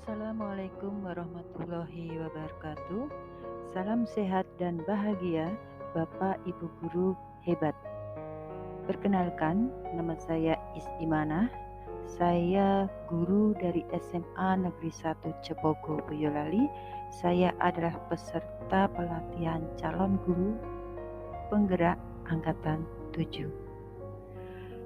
Assalamualaikum warahmatullahi wabarakatuh. Salam sehat dan bahagia, Bapak Ibu Guru hebat. Perkenalkan, nama saya Imanah. Saya guru dari SMA Negeri 1 Cepogo, Boyolali. Saya adalah peserta pelatihan calon guru penggerak Angkatan 7.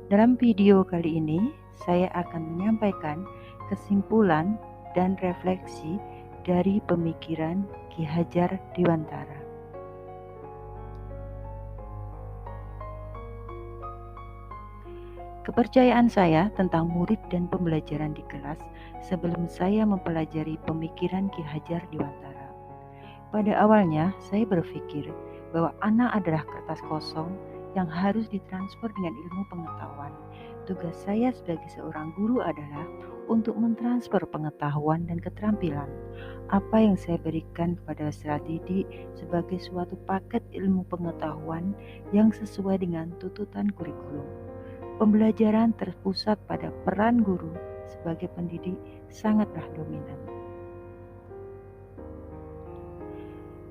Dalam video kali ini, saya akan menyampaikan kesimpulan dan refleksi dari pemikiran Ki Hajar Dewantara. Kepercayaan saya tentang murid dan pembelajaran di kelas sebelum saya mempelajari pemikiran Ki Hajar Dewantara. Pada awalnya, saya berpikir bahwa anak adalah kertas kosong yang harus ditransfer dengan ilmu pengetahuan. Tugas saya sebagai seorang guru adalah untuk mentransfer pengetahuan dan keterampilan. Apa yang saya berikan kepada siswa didik sebagai suatu paket ilmu pengetahuan yang sesuai dengan tuntutan kurikulum. Pembelajaran terpusat pada peran guru sebagai pendidik sangatlah dominan.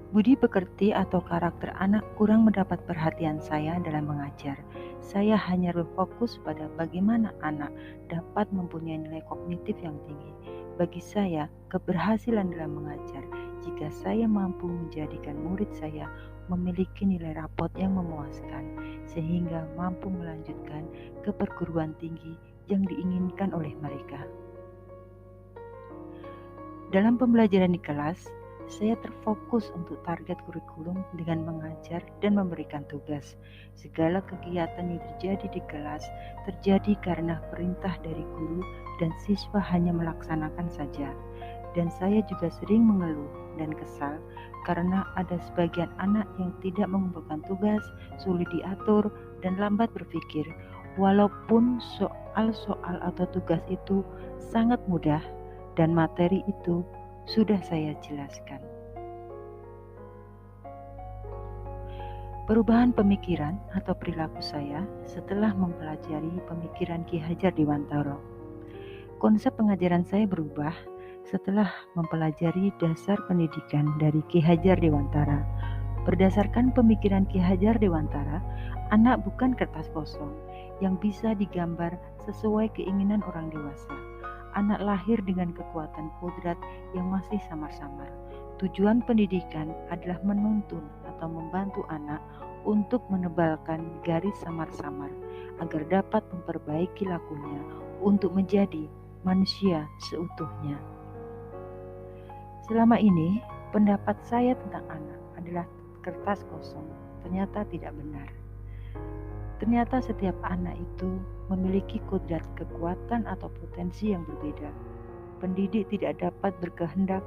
Budi pekerti atau karakter anak kurang mendapat perhatian saya dalam mengajar. Saya hanya berfokus pada bagaimana anak dapat mempunyai nilai kognitif yang tinggi. Bagi saya, keberhasilan dalam mengajar jika saya mampu menjadikan murid saya memiliki nilai rapot yang memuaskan, sehingga mampu melanjutkan ke perguruan tinggi yang diinginkan oleh mereka. Dalam pembelajaran di kelas, saya terfokus untuk target kurikulum dengan mengajar dan memberikan tugas. Segala kegiatan yang terjadi di kelas terjadi karena perintah dari guru dan siswa hanya melaksanakan saja. Dan saya juga sering mengeluh dan kesal karena ada sebagian anak yang tidak mengumpulkan tugas, sulit diatur, dan lambat berpikir. Walaupun soal-soal atau tugas itu sangat mudah dan materi itu sudah saya jelaskan. Perubahan pemikiran atau perilaku saya setelah mempelajari pemikiran Ki Hajar Dewantara. Konsep pengajaran saya berubah setelah mempelajari dasar pendidikan dari Ki Hajar Dewantara. Berdasarkan pemikiran Ki Hajar Dewantara, anak bukan kertas kosong yang bisa digambar sesuai keinginan orang dewasa. Anak lahir dengan kekuatan kodrat yang masih samar-samar. Tujuan pendidikan adalah menuntun atau membantu anak untuk menebalkan garis samar-samar agar dapat memperbaiki lakunya untuk menjadi manusia seutuhnya. Selama ini, pendapat saya tentang anak adalah kertas kosong. Ternyata tidak benar. Ternyata setiap anak itu memiliki kodrat kekuatan atau potensi yang berbeda. Pendidik tidak dapat berkehendak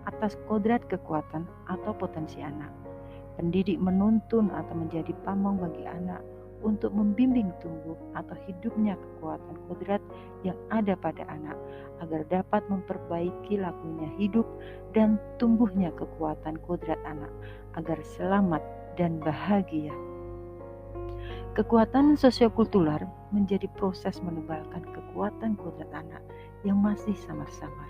atas kodrat kekuatan atau potensi anak. Pendidik menuntun atau menjadi pamong bagi anak untuk membimbing tumbuh atau hidupnya kekuatan kodrat yang ada pada anak agar dapat memperbaiki lakunya hidup dan tumbuhnya kekuatan kodrat anak agar selamat dan bahagia. Kekuatan sosiokultural menjadi proses menebalkan kekuatan kodrat anak yang masih samar-samar.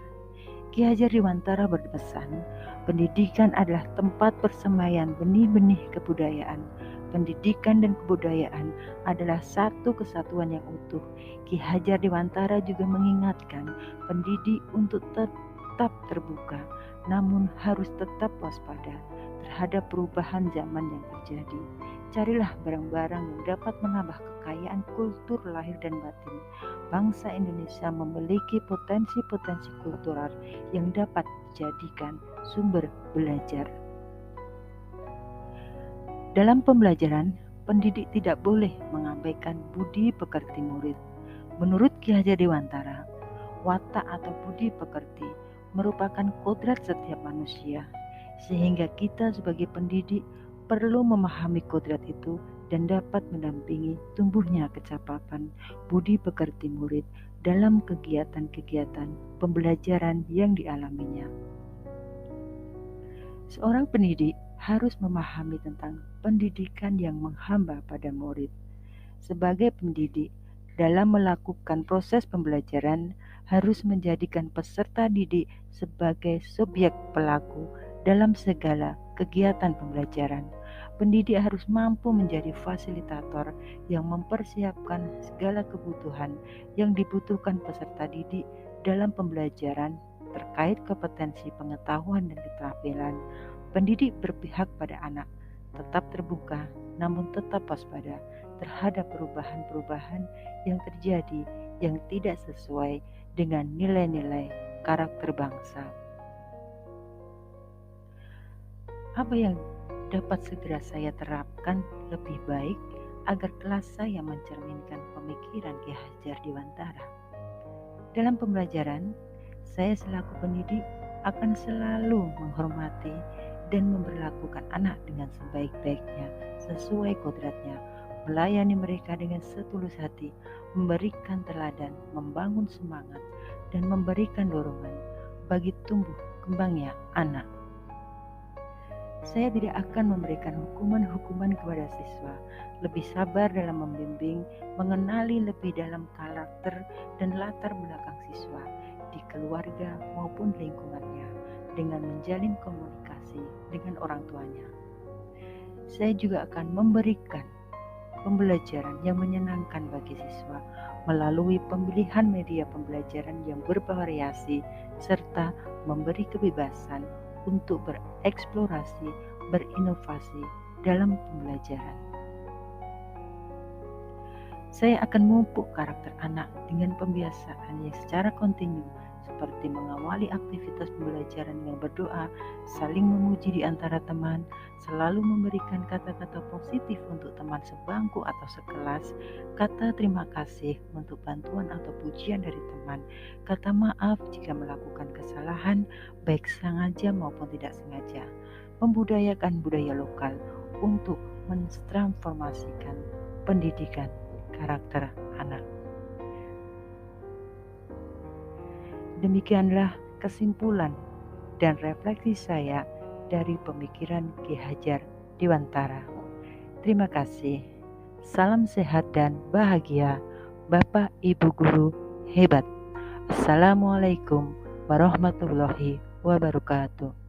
Ki Hajar Dewantara berpesan, pendidikan adalah tempat persemaian benih-benih kebudayaan. Pendidikan dan kebudayaan adalah satu kesatuan yang utuh. Ki Hajar Dewantara juga mengingatkan pendidik untuk tetap terbuka, namun harus tetap waspada terhadap perubahan zaman yang terjadi. Carilah barang-barang yang dapat menambah kekayaan kultur lahir dan batin. Bangsa Indonesia memiliki potensi-potensi kultural yang dapat dijadikan sumber belajar. Dalam pembelajaran, pendidik tidak boleh mengabaikan budi pekerti murid. Menurut Ki Hajar Dewantara, watak atau budi pekerti merupakan kodrat setiap manusia, sehingga kita sebagai pendidik perlu memahami kodrat itu dan dapat mendampingi tumbuhnya kecapapan budi pekerti murid dalam kegiatan-kegiatan pembelajaran yang dialaminya. Seorang pendidik harus memahami tentang pendidikan yang menghamba pada murid. Sebagai pendidik, dalam melakukan proses pembelajaran harus menjadikan peserta didik sebagai subjek pelaku dalam segala kegiatan pembelajaran. Pendidik harus mampu menjadi fasilitator yang mempersiapkan segala kebutuhan yang dibutuhkan peserta didik dalam pembelajaran terkait kompetensi pengetahuan dan keterampilan. Pendidik berpihak pada anak, tetap terbuka namun tetap waspada terhadap perubahan-perubahan yang terjadi yang tidak sesuai dengan nilai-nilai karakter bangsa. Apa yang dapat segera saya terapkan lebih baik agar kelas saya mencerminkan pemikiran Ki Hajar Dewantara? Dalam pembelajaran, saya selaku pendidik akan selalu menghormati dan memperlakukan anak dengan sebaik-baiknya sesuai kodratnya, melayani mereka dengan setulus hati, memberikan teladan, membangun semangat, dan memberikan dorongan bagi tumbuh kembangnya anak. Saya tidak akan memberikan hukuman-hukuman kepada siswa, lebih sabar dalam membimbing, mengenali lebih dalam karakter dan latar belakang siswa di keluarga maupun lingkungannya dengan menjalin komunikasi dengan orang tuanya. Saya juga akan memberikan pembelajaran yang menyenangkan bagi siswa melalui pemilihan media pembelajaran yang bervariasi serta memberi kebebasan untuk bereksplorasi, berinovasi dalam pembelajaran. Saya akan memupuk karakter anak dengan pembiasaan yang secara kontinu seperti mengawali aktivitas pembelajaran dengan berdoa, saling memuji di antara teman, selalu memberikan kata-kata positif untuk teman sebangku atau sekelas, kata terima kasih untuk bantuan atau pujian dari teman, kata maaf jika melakukan kesalahan, baik sengaja maupun tidak sengaja, membudayakan budaya lokal untuk mentransformasikan pendidikan karakter anak. Demikianlah kesimpulan dan refleksi saya dari pemikiran Ki Hajar Dewantara. Terima kasih. Salam sehat dan bahagia, Bapak Ibu Guru hebat. Assalamualaikum warahmatullahi wabarakatuh.